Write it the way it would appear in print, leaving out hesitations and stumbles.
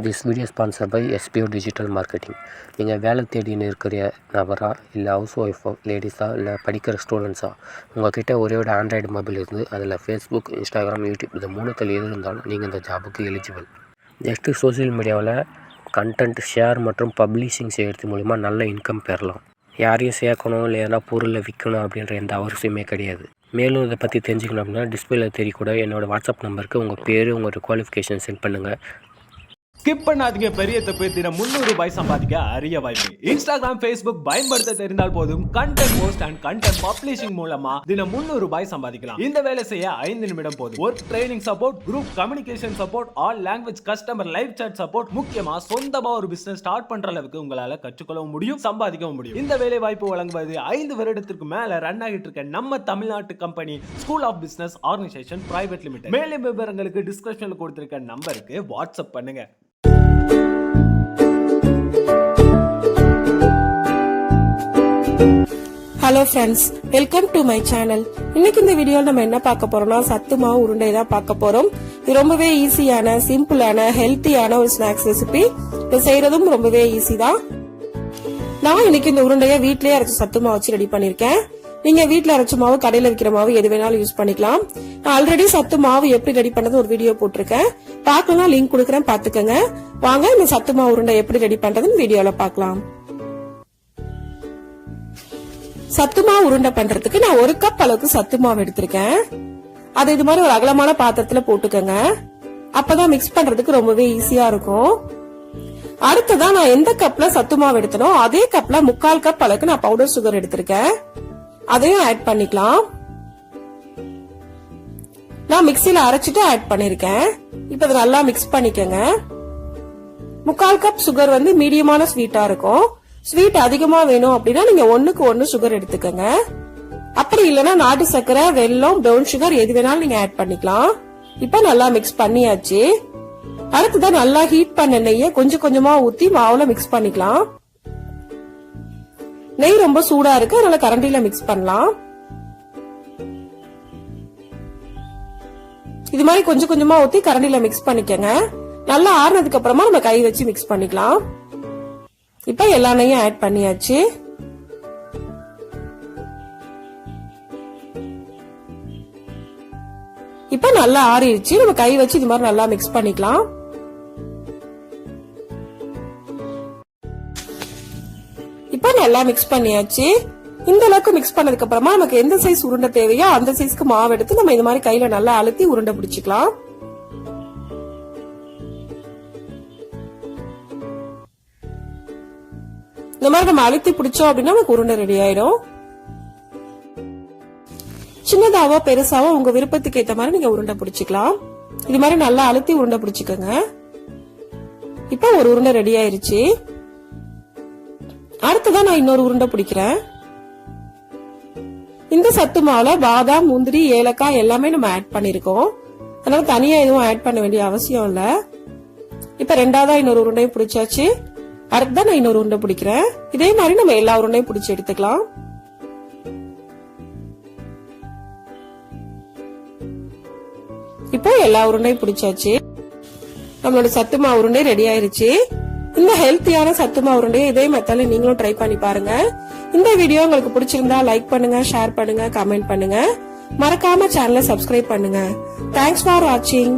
This video sponsor by SPO digital marketing. நீங்கள் வேலை தேடின்னு இருக்கிற நபரா, இல்லை ஹவுஸ் ஒய்ஃபோ, லேடிஸா, இல்லை படிக்கிற ஸ்டூடெண்ட்ஸா, உங்கள்கிட்ட ஒரே ஒரு ஆண்ட்ராய்டு மொபைல் இருந்து அதில் ஃபேஸ்புக், இன்ஸ்டாகிராம், யூடியூப் இது மூணுத்தில் எது இருந்தாலும் நீங்கள் இந்த ஜாபுக்கு எலிஜிபிள். நெக்ஸ்ட்டு சோசியல் மீடியாவில் கண்டென்ட் ஷேர் மற்றும் பப்ளிஷிங் செய்கிறது மூலிமா நல்ல இன்கம் பெறலாம். யாரையும் சேர்க்கணும் இல்லை எதனா பொருளை விற்கணும் அப்படின்ற எந்த அவசியமே கிடையாது. மேலும் இதை பற்றி தெரிஞ்சுக்கணும் அப்படின்னா டிஸ்பிளேல தெரியக்கூட என்னோடய வாட்ஸ்அப் நம்பருக்கு உங்கள் பேர், உங்களோட குவாலிஃபிகேஷன் சென்ட் பண்ணுங்கள். ஸ்கிப் பண்ணாதீங்க. பெரிய தப்பு. தினம் 300 ரூபாய் சம்பாதிக்க அரிய வாய்ப்பு. இன்ஸ்டாகிராம், ஃபேஸ்புக் பயன்படுத்த தெரிந்தால் போதும் content post and content publishing மூலமா தினம் 300 ரூபாய் சம்பாதிக்கலாம். இந்த வேலை செய்ய 5 நிமிடம் போதும். Work training support, group communication support, all language customer live chat support, முக்கியமா சொந்தமா ஒரு பிசினஸ் ஸ்டார்ட் பண்ற அளவுக்கு உங்களால கற்றுக்கொள்ளவும் முடியும், சம்பாதிக்கவும் முடியும். இந்த வேலை வாய்ப்பு வழங்குவது 5 வருடத்திற்கு மேல ரன் ஆகிட்டு இருக்க நம்ம தமிழ்நாட்டு company school of business organisation private limited. மேலும் விவரங்களுக்கு டிஸ்கிரிப்ஷன்ல கொடுத்திருக்க நம்பருக்கு வாட்ஸ்அப் பண்ணுங்க. Hello friends, welcome to my channel. இன்னைக்கு இந்த வீடியோல நம்ம என்ன பார்க்க போறோம்னா சத்து மாவு உருண்டை தான் பார்க்க போறோம். இது ரொம்பவே ஈஸியான, சிம்பிளான, ஹெல்த்தியான ஒரு ஸ்நாக்ஸ் ரெசிபி. இது செய்யறதும் ரொம்பவே ஈஸி தான். நான் இன்னைக்கு இந்த உருண்டையை வீட்லயே அரைச்சு சத்து மாவு வச்சு ரெடி பண்ணிருக்கேன். நீங்க வீட்ல அரைச்ச மாவு, கடையில விற்கிற மாவு எது வேணாலும் யூஸ் பண்ணிக்கலாம். நான் ஆல்ரெடி சத்து மாவு எப்படி ரெடி பண்றது ஒரு வீடியோ போட்டிருக்கேன். பார்க்கலாம், லிங்க் கொடுக்கறேன், பாத்துக்கங்க. வாங்க இந்த சத்து மாவு உருண்டை எப்படி ரெடி பண்றதுன்னு வீடியோல பார்க்கலாம். சத்து மாவு உருண்டை பண்றதுக்கு நான் 1 கப் அளவுக்கு சத்து மாவு எடுத்திருக்கேன். அது இது மாதிரி ஒரு அகலமான பாத்திரத்துல போட்டுக்கங்க. அப்பதான் மிக்ஸ் பண்றதுக்கு ரொம்பவே ஈஸியா இருக்கும். அடுத்ததான் நான் எந்த கப்ல சத்து மாவு எடுத்தனோ அதே கப்ல 3/4 கப் அளவுக்கு நான் பவுடர் சுகர் எடுத்திருக்கேன். அதையும் ஆட் பண்ணிக்கலாம். நான் மிக்ஸில அரைச்சிட்டு ஆட் பண்ணிருக்கேன். இப்ப இதை நல்லா மிக்ஸ் பண்ணிக்கங்க. 3/4 கப் சுகர் வந்து மீடியமான ஸ்வீட்டா இருக்கும். ஸ்வீட் அதிகமா வேணும் அப்படின்னா நீங்க 1க்கு 1 சுகர் எடுத்துக்கங்க. அப்படி இல்லைன்னா நாட்டு சர்க்கரை, வெல்லம், பிரவுன் சுகர் எது வேணாலும் நீங்க ஆட் பண்ணிக்கலாம். இப்ப நல்லா மிக்ஸ் பண்ணியாச்சு. அடுத்ததான் நல்லா ஹீட் பண்ண நெய்யை கொஞ்சம் கொஞ்சமா ஊத்தி மாவுல மிக்ஸ் பண்ணிக்கலாம். நெய் ரொம்ப சூடா இருக்கு, அதனால கரண்டில மிக்ஸ் பண்ணலாம். இது மாதிரி கொஞ்சம் கொஞ்சமா ஊத்தி கரண்டில மிக்ஸ் பண்ணிக்கங்க. நல்லா ஆறுனதுக்கு அப்புறமா நம்ம கை வச்சு மிக்ஸ் பண்ணிக்கலாம். இப்ப எல்லா நெய்யும் ஆட் பண்ணியாச்சு. இப்ப நல்லா ஆறிடுச்சு. நம்ம கை வச்சு இது மாதிரி நல்லா மிக்ஸ் பண்ணிக்கலாம். இப்ப நல்லா மிக்ஸ் பண்ணியாச்சு. இந்த அளவுக்கு மிக்ஸ் பண்ணதுக்கு அப்புறமா நமக்கு எந்த சைஸ் உருண்டை தேவையோ அந்த சைஸ்க்கு மாவு எடுத்து நம்ம இந்த மாதிரி கையில நல்லா அழுத்தி உருண்டை பிடிச்சிக்கலாம். இந்த மாதிரி நம்ம அழுத்தி பிடிச்சோம் அப்படின்னா நமக்கு உருண்டை ரெடி ஆயிடும். சின்னதாவோ பெருசாவோ உங்க விருப்பத்துக்கு ஏத்த மாதிரி நீங்க உருண்டை பிடிச்சிக்கலாம். இது மாதிரி நல்லா அழுத்தி உருண்டை பிடிச்சுக்கோங்க. இப்ப ஒரு உருண்டை ரெடி ஆயிருச்சு. அடுத்ததான் நான் இன்னொரு உருண்டை பிடிக்கிறேன். இந்த சத்து மாவுல பாதாம், முந்திரி, ஏலக்காய் எல்லாமே நம்ம ஆட் பண்ணிருக்கோம். அதனால தனியா எதுவும் ஆட் பண்ண வேண்டிய அவசியம் இல்ல. இப்ப ரெண்டாவதா இன்னொரு உருண்டையும் பிடிச்சாச்சு. அடுத்ததான் நான் இன்னொரு உருண்டை பிடிக்கிறேன். இதே மாதிரி நம்ம எல்லா உருண்டையும் பிடிச்சி எடுத்துக்கலாம். இப்போ எல்லா உருண்டையும் பிடிச்சாச்சு. நம்மளோட சத்து மாவு உருண்டை ரெடி ஆயிருச்சு. இந்த ஹெல்த்தியான சத்து மாவு உருண்டையை இதே மெத்தட்ல நீங்களும் ட்ரை பண்ணி பாருங்க. இந்த வீடியோ உங்களுக்கு பிடிச்சிருந்தா லைக் பண்ணுங்க, ஷேர் பண்ணுங்க, கமெண்ட் பண்ணுங்க. மறக்காம சேனலை சப்ஸ்கிரைப் பண்ணுங்க. தேங்க்ஸ் ஃபார் வாட்சிங்.